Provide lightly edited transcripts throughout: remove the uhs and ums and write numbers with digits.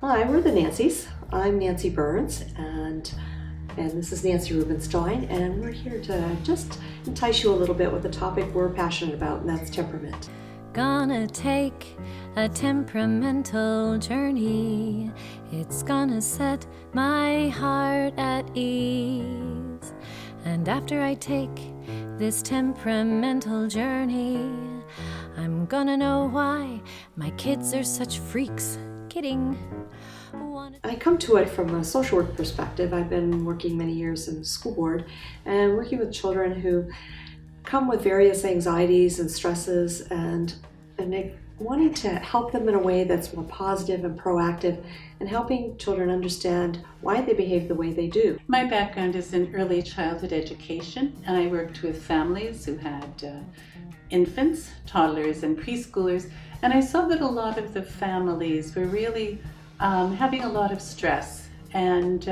Hi, we're the Nancys. I'm Nanci Burns, and this is Nancy Rubenstein, and we're here to just entice you a little bit with a topic we're passionate about, and that's temperament. Gonna take a temperamental journey. It's gonna set my heart at ease. And after I take this temperamental journey, I'm gonna know why my kids are such freaks. Kidding. I come to it from a social work perspective. I've been working many years in the school board and working with children who come with various anxieties and stresses and wanting to help them in a way that's more positive and proactive and helping children understand why they behave the way they do. My background is in early childhood education, and I worked with families who had infants, toddlers, and preschoolers, and I saw that a lot of the families were really having a lot of stress, and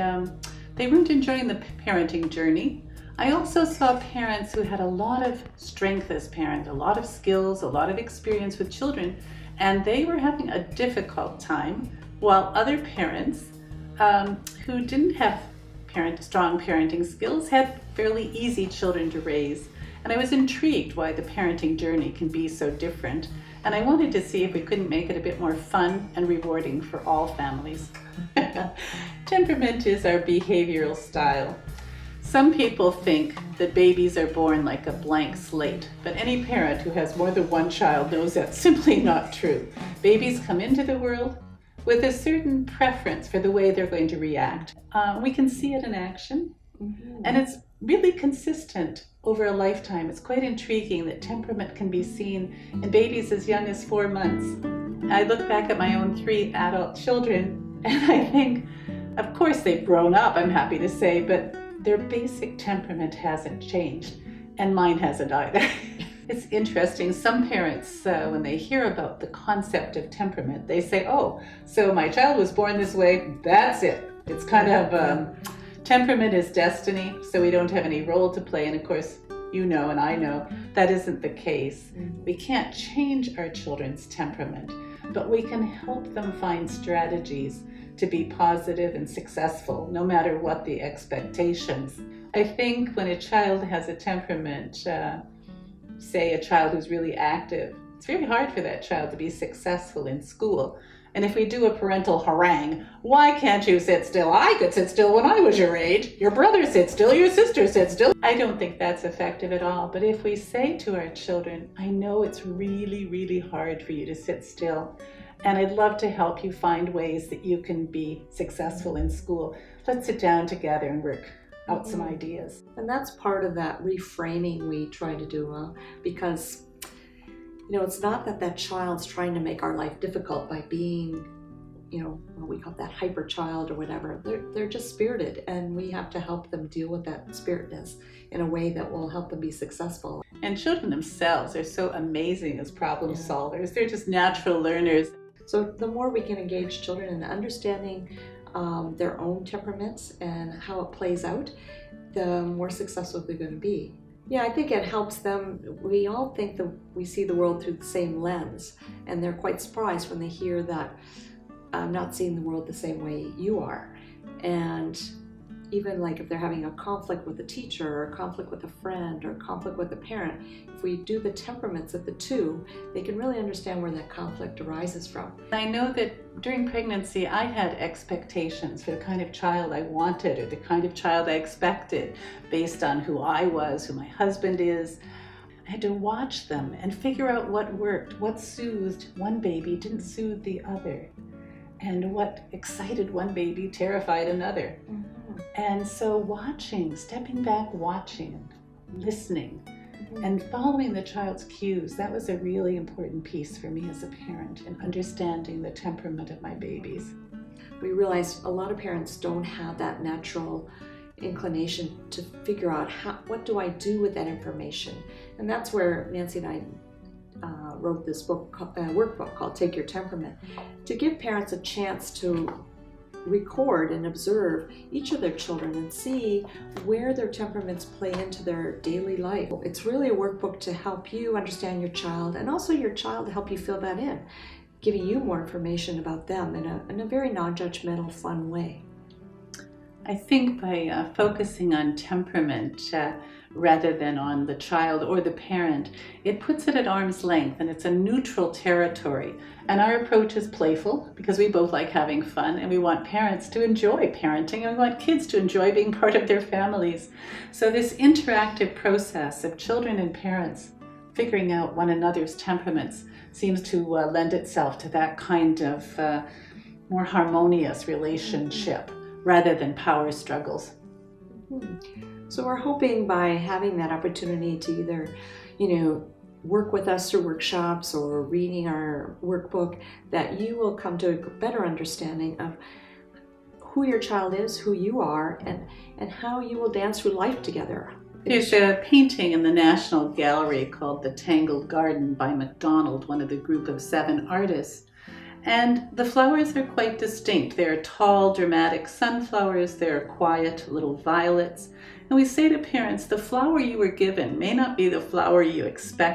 they weren't enjoying the parenting journey. I also saw parents who had a lot of strength as parents, a lot of skills, a lot of experience with children, and they were having a difficult time, while other parents who didn't have strong parenting skills had fairly easy children to raise. And I was intrigued why the parenting journey can be so different. And I wanted to see if we couldn't make it a bit more fun and rewarding for all families. Temperament is our behavioral style. Some people think that babies are born like a blank slate, but any parent who has more than one child knows that's simply not true. Babies come into the world with a certain preference for the way they're going to react. We can see it in action, and it's really consistent over a lifetime. It's quite intriguing that temperament can be seen in babies as young as 4 months. I look back at my own 3 adult children, and I think, of course they've grown up, I'm happy to say, but their basic temperament hasn't changed, and mine hasn't either. It's interesting, some parents, when they hear about the concept of temperament, they say, oh, so my child was born this way, that's it. It's kind of, temperament is destiny, so we don't have any role to play, and of course, you know and I know, that isn't the case. We can't change our children's temperament, but we can help them find strategies to be positive and successful, no matter what the expectations. I think when a child has a temperament, say a child who's really active, it's very hard for that child to be successful in school. And if we do a parental harangue, why can't you sit still? I could sit still when I was your age. Your brother sits still, your sister sits still. I don't think that's effective at all. But if we say to our children, I know it's really, really hard for you to sit still, and I'd love to help you find ways that you can be successful in school. Let's sit down together and work out some ideas. And that's part of that reframing we try to do, because it's not that child's trying to make our life difficult by being, what we call that hyper child or whatever. They're just spirited, and we have to help them deal with that spiritedness in a way that will help them be successful. And children themselves are so amazing as problem solvers. They're just natural learners. So the more we can engage children in understanding their own temperaments and how it plays out, the more successful they're going to be. Yeah, I think it helps them. We all think that we see the world through the same lens, and they're quite surprised when they hear that I'm not seeing the world the same way you are. And even like if they're having a conflict with a teacher or a conflict with a friend or a conflict with a parent, if we do the temperaments of the two, they can really understand where that conflict arises from. I know that during pregnancy I had expectations for the kind of child I wanted or the kind of child I expected based on who I was, who my husband is. I had to watch them and figure out what worked, what soothed one baby didn't soothe the other, and what excited one baby terrified another. And so watching, stepping back, watching, listening, and following the child's cues, that was a really important piece for me as a parent in understanding the temperament of my babies. We realize a lot of parents don't have that natural inclination to figure out what do I do with that information. And that's where Nancy and I wrote this workbook called Take Your Temperament, to give parents a chance to record and observe each of their children and see where their temperaments play into their daily life. It's really a workbook to help you understand your child, and also your child to help you fill that in. giving you more information about them in a very non-judgmental, fun way. I think by focusing on temperament rather than on the child or the parent, it puts it at arm's length and it's a neutral territory. And our approach is playful because we both like having fun and we want parents to enjoy parenting and we want kids to enjoy being part of their families. So this interactive process of children and parents figuring out one another's temperaments seems to lend itself to that kind of more harmonious relationship rather than power struggles. So we're hoping by having that opportunity to either, work with us through workshops or reading our workbook, that you will come to a better understanding of who your child is, who you are, and how you will dance through life together. There's a painting in the National Gallery called The Tangled Garden by MacDonald, one of the group of 7 artists. And the flowers are quite distinct. They're tall, dramatic sunflowers. They're quiet, little violets. And we say to parents, the flower you were given may not be the flower you expect